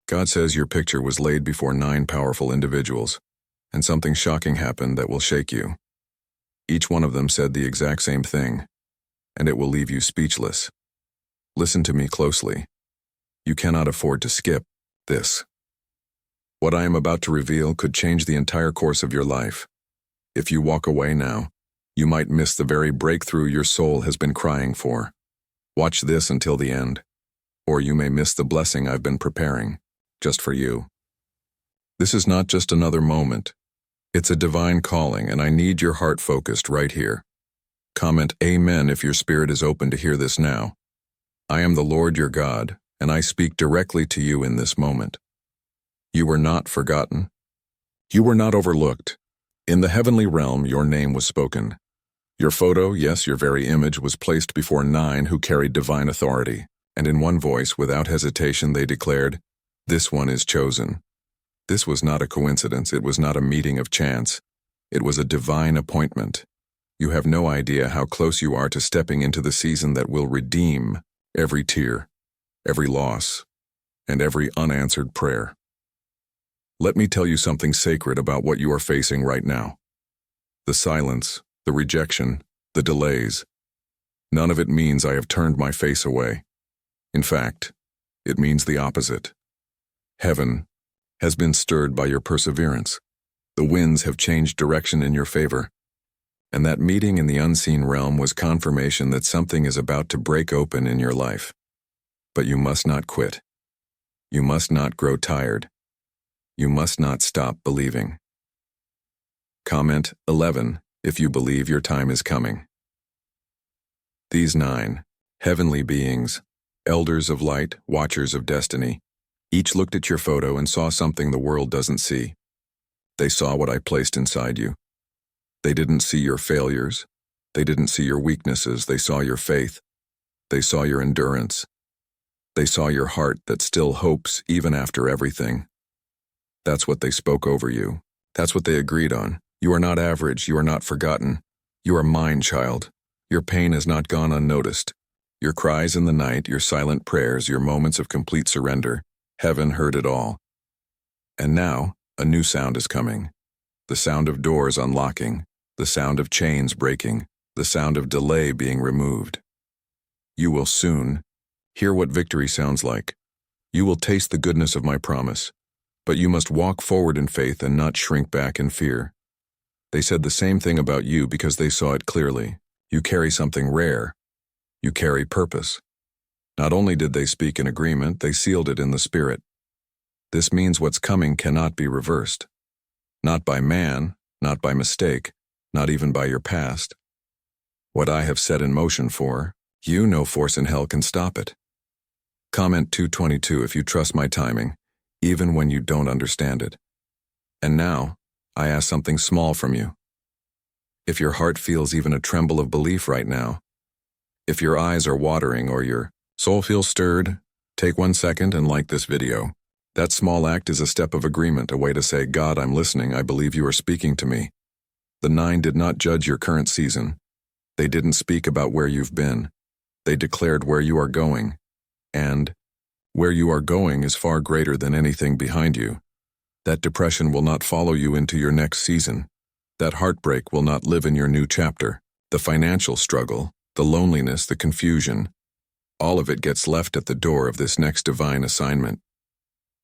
God says your picture was laid before 9 powerful individuals, and something shocking happened that will shake you. Each one of them said the exact same thing, and it will leave you speechless. Listen to me closely. You cannot afford to skip this. What I am about to reveal could change the entire course of your life. If you walk away now, you might miss the very breakthrough your soul has been crying for. Watch this until the end, or you may miss the blessing I've been preparing, just for you. This is not just another moment. It's a divine calling, and I need your heart focused right here. Comment Amen if your spirit is open to hear this now. I am the Lord your God, and I speak directly to you in this moment. You were not forgotten. You were not overlooked. In the heavenly realm, your name was spoken. Your photo, yes, your very image, was placed before 9 who carried divine authority, and in one voice, without hesitation, they declared, "This one is chosen." This was not a coincidence. It was not a meeting of chance. It was a divine appointment. You have no idea how close you are to stepping into the season that will redeem every tear, every loss, and every unanswered prayer. Let me tell you something sacred about what you are facing right now. The silence, the rejection, the delays. None of it means I have turned my face away. In fact, it means the opposite. Heaven has been stirred by your perseverance. The winds have changed direction in your favor. And that meeting in the unseen realm was confirmation that something is about to break open in your life. But you must not quit. You must not grow tired. You must not stop believing. Comment 11 if you believe your time is coming. These 9 heavenly beings, elders of light, watchers of destiny, each looked at your photo and saw something the world doesn't see. They saw what I placed inside you. They didn't see your failures. They didn't see your weaknesses. They saw your faith. They saw your endurance. They saw your heart that still hopes even after everything. That's what they spoke over you. That's what they agreed on. You are not average. You are not forgotten. You are mine, child. Your pain has not gone unnoticed. Your cries in the night, your silent prayers, your moments of complete surrender, heaven heard it all. And now, a new sound is coming. The sound of doors unlocking, the sound of chains breaking, the sound of delay being removed. You will soon hear what victory sounds like. You will taste the goodness of my promise, but you must walk forward in faith and not shrink back in fear. They said the same thing about you because they saw it clearly. You carry something rare. You carry purpose. Not only did they speak in agreement, they sealed it in the Spirit. This means what's coming cannot be reversed. Not by man, not by mistake, not even by your past. What I have set in motion for, no force in hell can stop it. Comment 222 if you trust my timing, even when you don't understand it. And now, I ask something small from you. If your heart feels even a tremble of belief right now, if your eyes are watering or your soul feels stirred, take 1 second and like this video. That small act is a step of agreement, a way to say, God, I'm listening, I believe you are speaking to me. The 9 did not judge your current season. They didn't speak about where you've been. They declared where you are going. And where you are going is far greater than anything behind you. That depression will not follow you into your next season. That heartbreak will not live in your new chapter. The financial struggle, the loneliness, the confusion, all of it gets left at the door of this next divine assignment.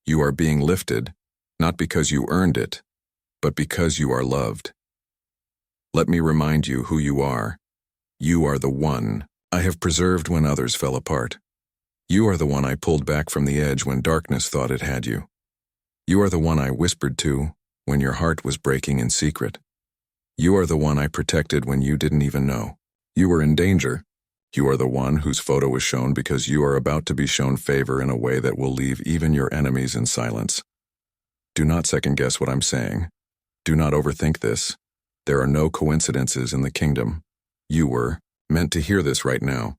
You are being lifted, not because you earned it, but because you are loved. Let me remind you who you are. You are the one I have preserved when others fell apart. You are the one I pulled back from the edge when darkness thought it had you. You are the one I whispered to when your heart was breaking in secret. You are the one I protected when you didn't even know. You were in danger. You are the one whose photo was shown because you are about to be shown favor in a way that will leave even your enemies in silence. Do not second-guess what I'm saying. Do not overthink this. There are no coincidences in the kingdom. You were meant to hear this right now.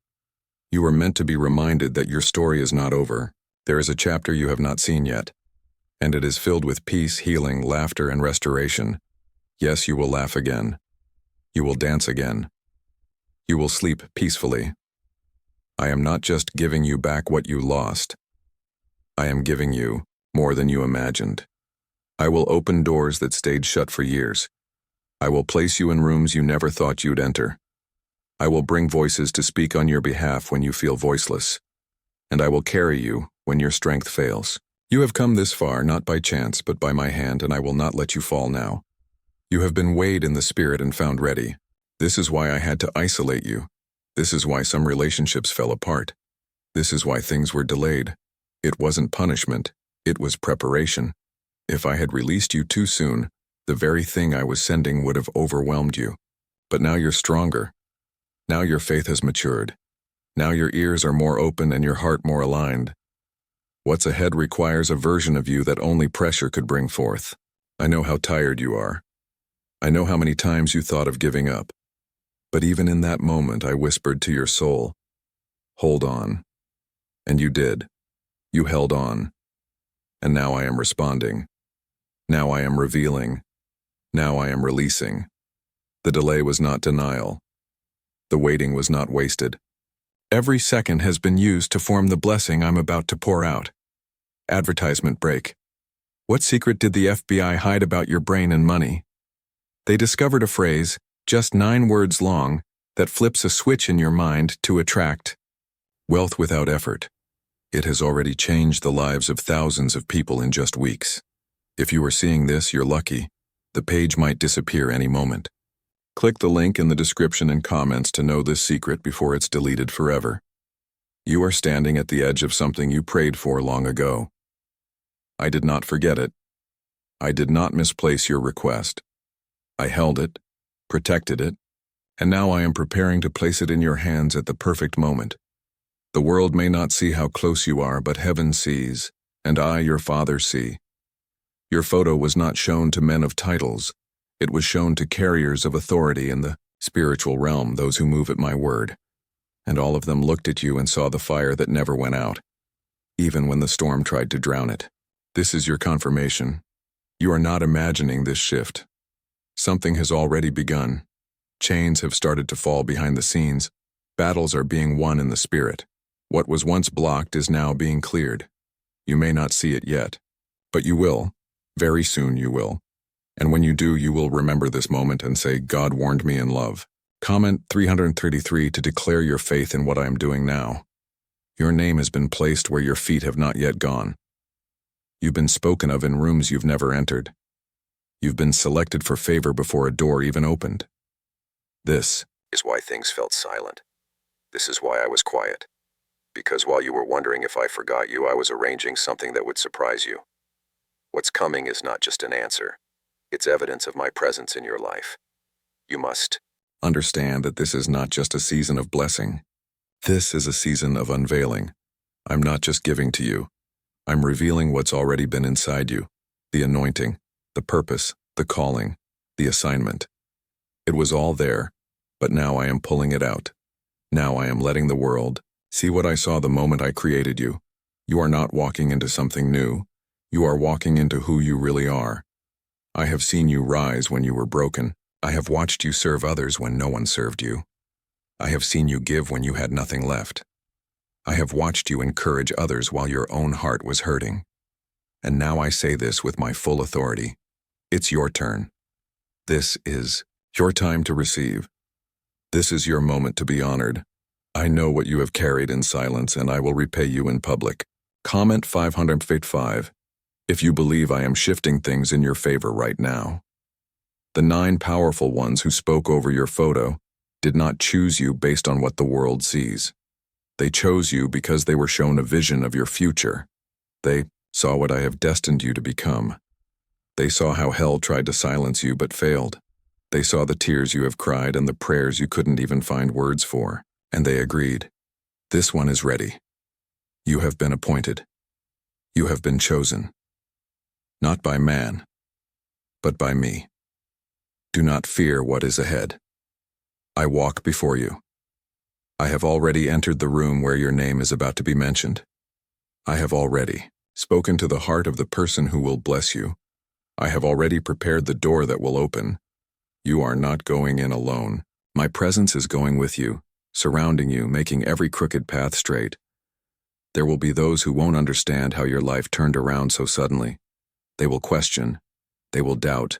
You were meant to be reminded that your story is not over. There is a chapter you have not seen yet, and it is filled with peace, healing, laughter, and restoration. Yes, you will laugh again. You will dance again. You will sleep peacefully. I am not just giving you back what you lost. I am giving you more than you imagined. I will open doors that stayed shut for years. I will place you in rooms you never thought you'd enter. I will bring voices to speak on your behalf when you feel voiceless. And I will carry you when your strength fails. You have come this far not by chance but by my hand, and I will not let you fall now. You have been weighed in the spirit and found ready. This is why I had to isolate you. This is why some relationships fell apart. This is why things were delayed. It wasn't punishment, it was preparation. If I had released you too soon, the very thing I was sending would have overwhelmed you. But now you're stronger. Now your faith has matured. Now your ears are more open and your heart more aligned. What's ahead requires a version of you that only pressure could bring forth. I know how tired you are. I know how many times you thought of giving up. But even in that moment, I whispered to your soul, "Hold on." And you did. You held on. And now I am responding. Now I am revealing. Now I am releasing. The delay was not denial. The waiting was not wasted. Every second has been used to form the blessing I'm about to pour out. Advertisement break. What secret did the FBI hide about your brain and money? They discovered a phrase, just 9 words long, that flips a switch in your mind to attract wealth without effort. It has already changed the lives of thousands of people in just weeks. If you are seeing this, you're lucky. The page might disappear any moment. Click the link in the description and comments to know this secret before it's deleted forever. You are standing at the edge of something you prayed for long ago. I did not forget it. I did not misplace your request. I held it, protected it, and now I am preparing to place it in your hands at the perfect moment. The world may not see how close you are, but heaven sees, and I, your Father, see. Your photo was not shown to men of titles. It was shown to carriers of authority in the spiritual realm, those who move at my word. And all of them looked at you and saw the fire that never went out, even when the storm tried to drown it. This is your confirmation. You are not imagining this shift. Something has already begun. Chains have started to fall behind the scenes. Battles are being won in the spirit. What was once blocked is now being cleared. You may not see it yet, but you will. Very soon you will. And when you do, you will remember this moment and say, God warned me in love. Comment 333 to declare your faith in what I am doing now. Your name has been placed where your feet have not yet gone. You've been spoken of in rooms you've never entered. You've been selected for favor before a door even opened. This is why things felt silent. This is why I was quiet. Because while you were wondering if I forgot you, I was arranging something that would surprise you. What's coming is not just an answer. It's evidence of my presence in your life. You must understand that this is not just a season of blessing. This is a season of unveiling. I'm not just giving to you. I'm revealing what's already been inside you. The anointing, the purpose, the calling, the assignment. It was all there, but now I am pulling it out. Now I am letting the world see what I saw the moment I created you. You are not walking into something new. You are walking into who you really are. I have seen you rise when you were broken. I have watched you serve others when no one served you. I have seen you give when you had nothing left. I have watched you encourage others while your own heart was hurting. And now I say this with my full authority. It's your turn. This is your time to receive. This is your moment to be honored. I know what you have carried in silence, and I will repay you in public. Comment 555 if you believe I am shifting things in your favor right now. The 9 powerful ones who spoke over your photo did not choose you based on what the world sees. They chose you because they were shown a vision of your future. They saw what I have destined you to become. They saw how hell tried to silence you but failed. They saw the tears you have cried and the prayers you couldn't even find words for, and they agreed. This one is ready. You have been appointed. You have been chosen. Not by man, but by me. Do not fear what is ahead. I walk before you. I have already entered the room where your name is about to be mentioned. I have already spoken to the heart of the person who will bless you. I have already prepared the door that will open. You are not going in alone. My presence is going with you, surrounding you, making every crooked path straight. There will be those who won't understand how your life turned around so suddenly. They will question. They will doubt.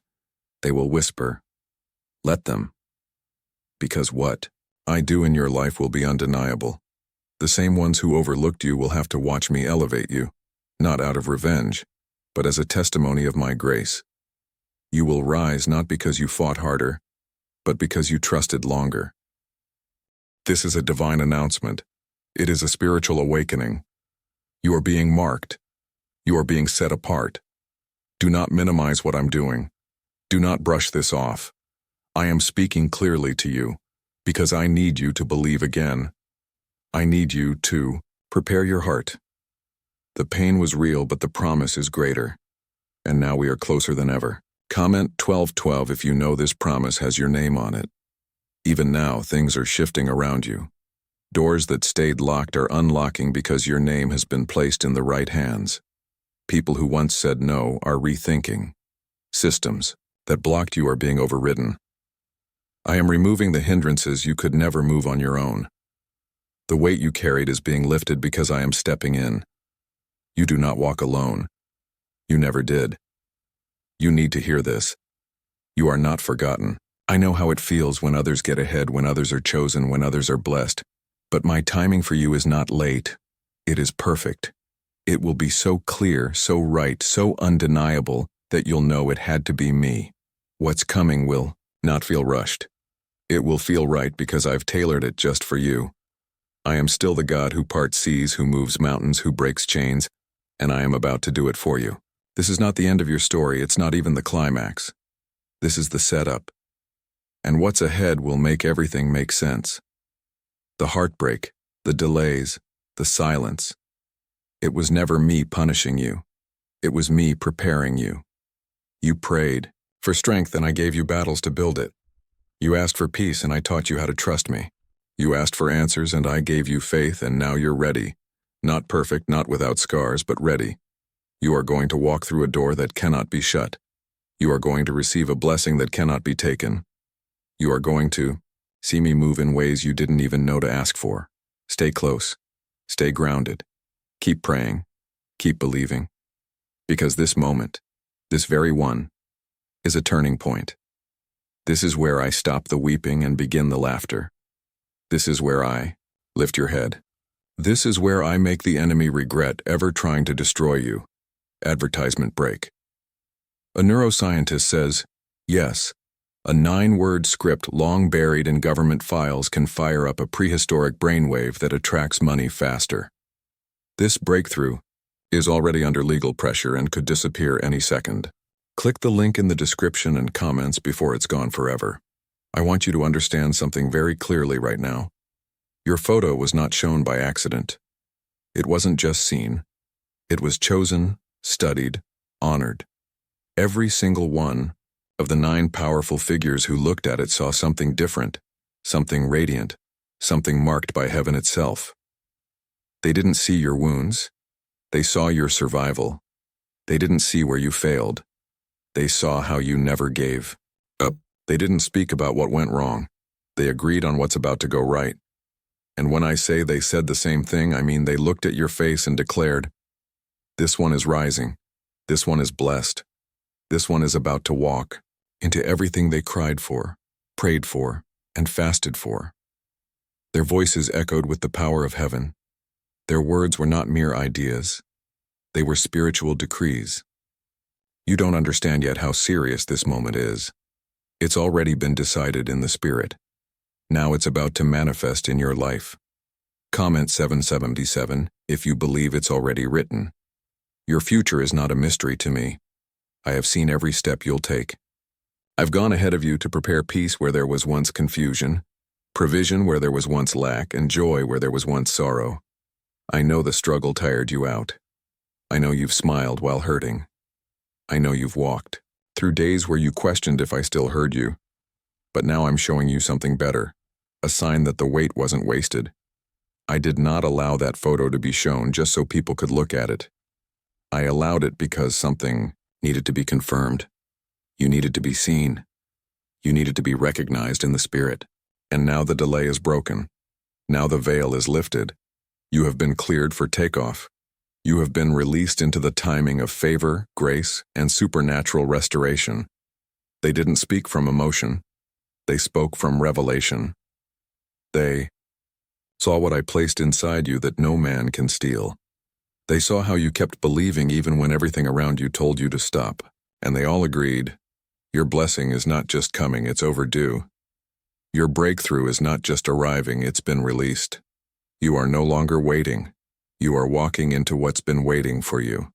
They will whisper. Let them. Because what I do in your life will be undeniable. The same ones who overlooked you will have to watch me elevate you, not out of revenge, but as a testimony of my grace. You will rise not because you fought harder, but because you trusted longer. This is a divine announcement. It is a spiritual awakening. You are being marked. You are being set apart. Do not minimize what I'm doing. Do not brush this off. I am speaking clearly to you, because I need you to believe again. I need you to prepare your heart. The pain was real, but the promise is greater. And now we are closer than ever. Comment 1212 if you know this promise has your name on it. Even now, things are shifting around you. Doors that stayed locked are unlocking because your name has been placed in the right hands. People who once said no are rethinking. Systems that blocked you are being overridden. I am removing the hindrances you could never move on your own. The weight you carried is being lifted because I am stepping in. You do not walk alone. You never did. You need to hear this. You are not forgotten. I know how it feels when others get ahead, when others are chosen, when others are blessed. But my timing for you is not late. It is perfect. It will be so clear, so right, so undeniable that you'll know it had to be me. What's coming will not feel rushed. It will feel right because I've tailored it just for you. I am still the God who parts seas, who moves mountains, who breaks chains, and I am about to do it for you. This is not the end of your story. It's not even the climax. This is the setup. And what's ahead will make everything make sense. The heartbreak, the delays, the silence. It was never me punishing you. It was me preparing you. You prayed for strength and I gave you battles to build it. You asked for peace and I taught you how to trust me. You asked for answers and I gave you faith, and now you're ready. Not perfect, not without scars, but ready. You are going to walk through a door that cannot be shut. You are going to receive a blessing that cannot be taken. You are going to see me move in ways you didn't even know to ask for. Stay close. Stay grounded. Keep praying. Keep believing. Because this moment, this very one, is a turning point. This is where I stop the weeping and begin the laughter. This is where I lift your head. This is where I make the enemy regret ever trying to destroy you. Advertisement break. A neuroscientist says, yes, a 9-word script long buried in government files can fire up a prehistoric brainwave that attracts money faster. This breakthrough is already under legal pressure and could disappear any second. Click the link in the description and comments before it's gone forever. I want you to understand something very clearly right now. Your photo was not shown by accident. It wasn't just seen. It was chosen, studied, honored. Every single one of the 9 powerful figures who looked at it saw something different, something radiant, something marked by heaven itself. They didn't see your wounds. They saw your survival. They didn't see where you failed. They saw how you never gave up. They didn't speak about what went wrong. They agreed on what's about to go right. And when I say they said the same thing, I mean they looked at your face and declared, this one is rising. This one is blessed. This one is about to walk into everything they cried for, prayed for, and fasted for. Their voices echoed with the power of heaven. Their words were not mere ideas. They were spiritual decrees. You don't understand yet how serious this moment is. It's already been decided in the spirit. Now it's about to manifest in your life. Comment 777 if you believe it's already written. Your future is not a mystery to me. I have seen every step you'll take. I've gone ahead of you to prepare peace where there was once confusion, provision where there was once lack, and joy where there was once sorrow. I know the struggle tired you out. I know you've smiled while hurting. I know you've walked through days where you questioned if I still heard you. But now I'm showing you something better, a sign that the wait wasn't wasted. I did not allow that photo to be shown just so people could look at it. I allowed it because something needed to be confirmed. You needed to be seen. You needed to be recognized in the spirit. And now the delay is broken. Now the veil is lifted. You have been cleared for takeoff. You have been released into the timing of favor, grace, and supernatural restoration. They didn't speak from emotion. They spoke from revelation. They saw what I placed inside you that no man can steal. They saw how you kept believing even when everything around you told you to stop. And they all agreed, your blessing is not just coming, it's overdue. Your breakthrough is not just arriving, it's been released. You are no longer waiting. You are walking into what's been waiting for you.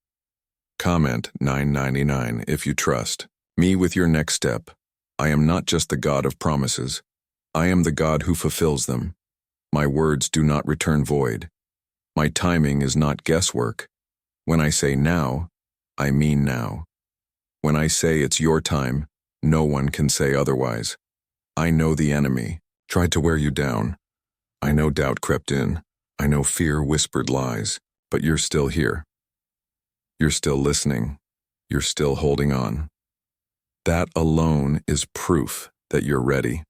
Comment 999 if you trust me with your next step. I am not just the God of promises. I am the God who fulfills them. My words do not return void. My timing is not guesswork. When I say now, I mean now. When I say it's your time, no one can say otherwise. I know the enemy tried to wear you down. I know doubt crept in. I know fear whispered lies, but you're still here. You're still listening. You're still holding on. That alone is proof that you're ready.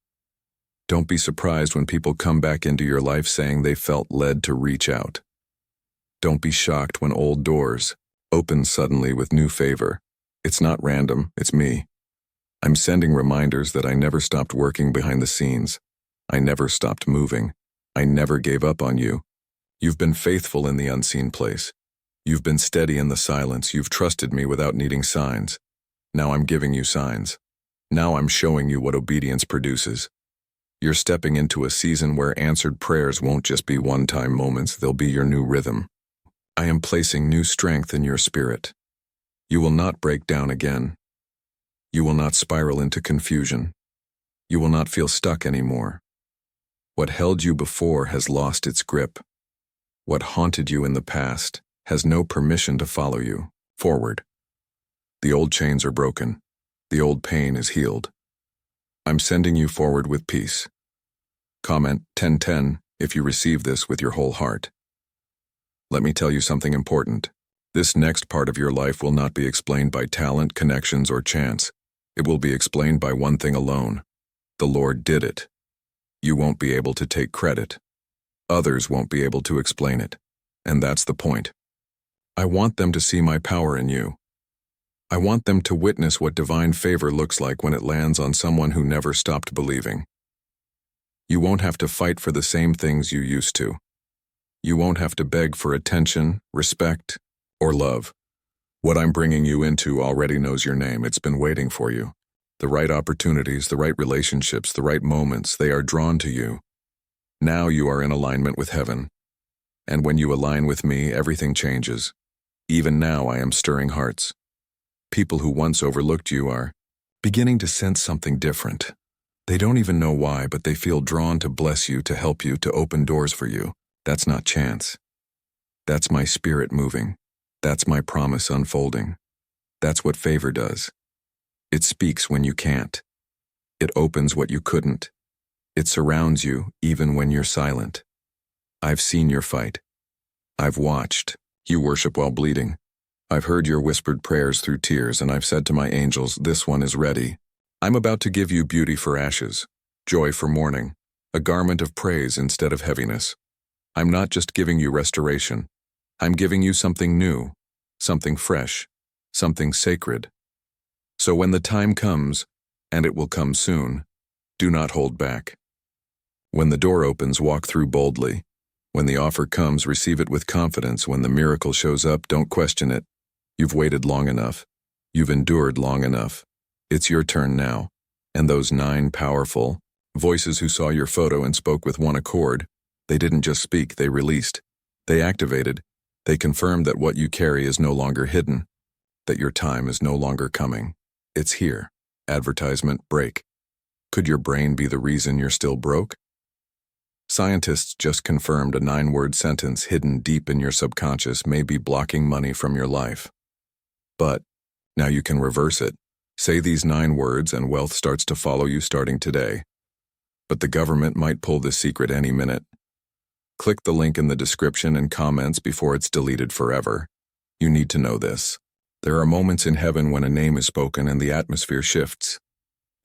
Don't be surprised when people come back into your life saying they felt led to reach out. Don't be shocked when old doors open suddenly with new favor. It's not random, it's me. I'm sending reminders that I never stopped working behind the scenes. I never stopped moving. I never gave up on you. You've been faithful in the unseen place. You've been steady in the silence. You've trusted me without needing signs. Now I'm giving you signs. Now I'm showing you what obedience produces. You're stepping into a season where answered prayers won't just be one-time moments, they'll be your new rhythm. I am placing new strength in your spirit. You will not break down again. You will not spiral into confusion. You will not feel stuck anymore. What held you before has lost its grip. What haunted you in the past has no permission to follow you forward. The old chains are broken. The old pain is healed. I'm sending you forward with peace. Comment 1010 if you receive this with your whole heart. Let me tell you something important. This next part of your life will not be explained by talent, connections, or chance. It will be explained by one thing alone. The Lord did it. You won't be able to take credit. Others won't be able to explain it. And that's the point. I want them to see my power in you. I want them to witness what divine favor looks like when it lands on someone who never stopped believing. You won't have to fight for the same things you used to. You won't have to beg for attention, respect, or love. What I'm bringing you into already knows your name. It's been waiting for you. The right opportunities, the right relationships, the right moments, they are drawn to you. Now you are in alignment with heaven. And when you align with me, everything changes. Even now I am stirring hearts. People who once overlooked you are beginning to sense something different. They don't even know why, but they feel drawn to bless you, to help you, to open doors for you. That's not chance. That's my spirit moving. That's my promise unfolding. That's what favor does. It speaks when you can't. It opens what you couldn't. It surrounds you even when you're silent. I've seen your fight. I've watched you worship while bleeding. I've heard your whispered prayers through tears, and I've said to my angels, this one is ready. I'm about to give you beauty for ashes, joy for mourning, a garment of praise instead of heaviness. I'm not just giving you restoration. I'm giving you something new, something fresh, something sacred. So when the time comes, and it will come soon, do not hold back. When the door opens, walk through boldly. When the offer comes, receive it with confidence. When the miracle shows up, don't question it. You've waited long enough. You've endured long enough. It's your turn now. And those 9 powerful voices who saw your photo and spoke with one accord, they didn't just speak, they released. They activated. They confirmed that what you carry is no longer hidden, that your time is no longer coming. It's here. Advertisement break. Could your brain be the reason you're still broke? Scientists just confirmed a 9-word sentence hidden deep in your subconscious may be blocking money from your life. But now you can reverse it. Say these 9 words and wealth starts to follow you starting today. But the government might pull this secret any minute. Click the link in the description and comments before it's deleted forever. You need to know this. There are moments in heaven when a name is spoken and the atmosphere shifts.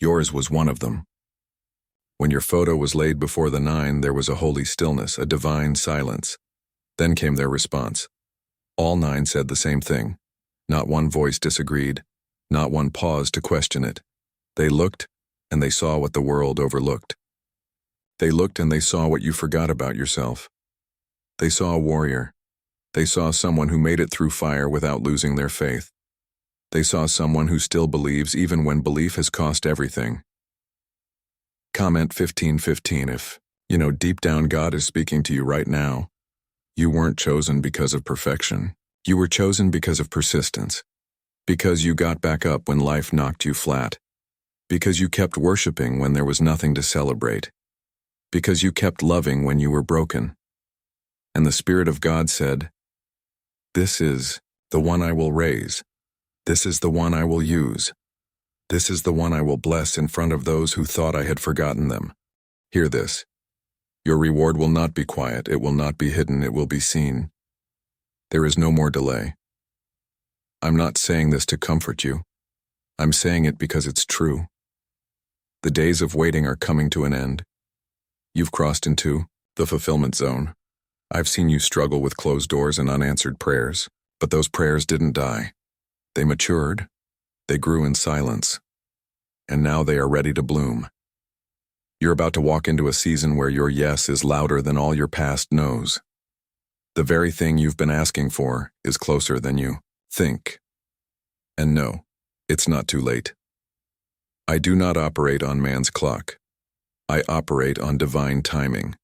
Yours was one of them. When your photo was laid before the 9, there was a holy stillness, a divine silence. Then came their response. All 9 said the same thing. Not one voice disagreed. Not one paused to question it. They looked, and they saw what the world overlooked. They looked and they saw what you forgot about yourself. They saw a warrior. They saw someone who made it through fire without losing their faith. They saw someone who still believes even when belief has cost everything. Comment 1515 if, deep down God is speaking to you right now. You weren't chosen because of perfection. You were chosen because of persistence. Because you got back up when life knocked you flat. Because you kept worshiping when there was nothing to celebrate. Because you kept loving when you were broken. And the Spirit of God said, "This is the one I will raise. This is the one I will use. This is the one I will bless in front of those who thought I had forgotten them. Hear this. Your reward will not be quiet. It will not be hidden. It will be seen. There is no more delay. I'm not saying this to comfort you. I'm saying it because it's true. The days of waiting are coming to an end. You've crossed into the fulfillment zone. I've seen you struggle with closed doors and unanswered prayers, but those prayers didn't die. They matured. They grew in silence. And now they are ready to bloom. You're about to walk into a season where your yes is louder than all your past no's. The very thing you've been asking for is closer than you think. And no, it's not too late. I do not operate on man's clock. I operate on divine timing.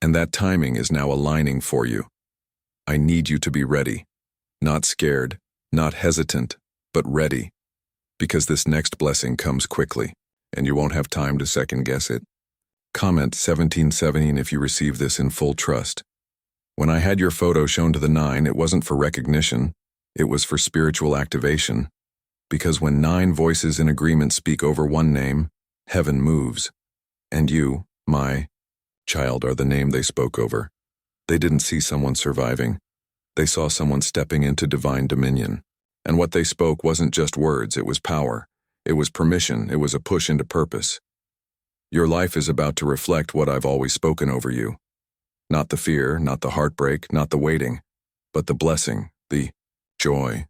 And that timing is now aligning for you. I need you to be ready, not scared, not hesitant, but ready, because this next blessing comes quickly, and you won't have time to second-guess it. Comment 1717 if you receive this in full trust. When I had your photo shown to the 9, it wasn't for recognition, it was for spiritual activation, because when 9 voices in agreement speak over one name, heaven moves, and you, my child, are the name they spoke over. They didn't see someone surviving. They saw someone stepping into divine dominion. And what they spoke wasn't just words, it was power. It was permission, it was a push into purpose. Your life is about to reflect what I've always spoken over you. Not the fear, not the heartbreak, not the waiting, but the blessing, the joy,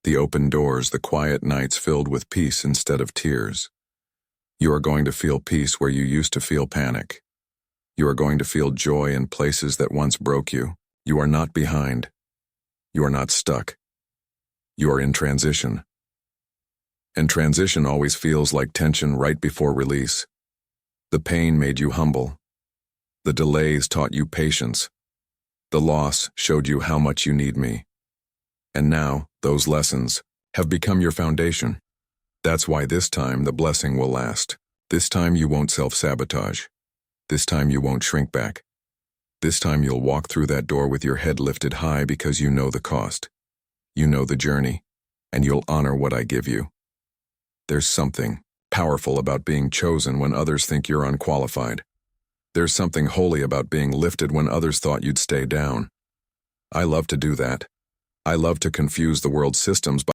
the open doors, the quiet nights filled with peace instead of tears. You are going to feel peace where you used to feel panic. You are going to feel joy in places that once broke you. You are not behind. You are not stuck. You are in transition. And transition always feels like tension right before release. The pain made you humble. The delays taught you patience. The loss showed you how much you need me. And now, those lessons have become your foundation. That's why this time the blessing will last. This time you won't self-sabotage. This time you won't shrink back. This time you'll walk through that door with your head lifted high because you know the cost. You know the journey, and you'll honor what I give you. There's something powerful about being chosen when others think you're unqualified. There's something holy about being lifted when others thought you'd stay down. I love to do that. I love to confuse the world's systems by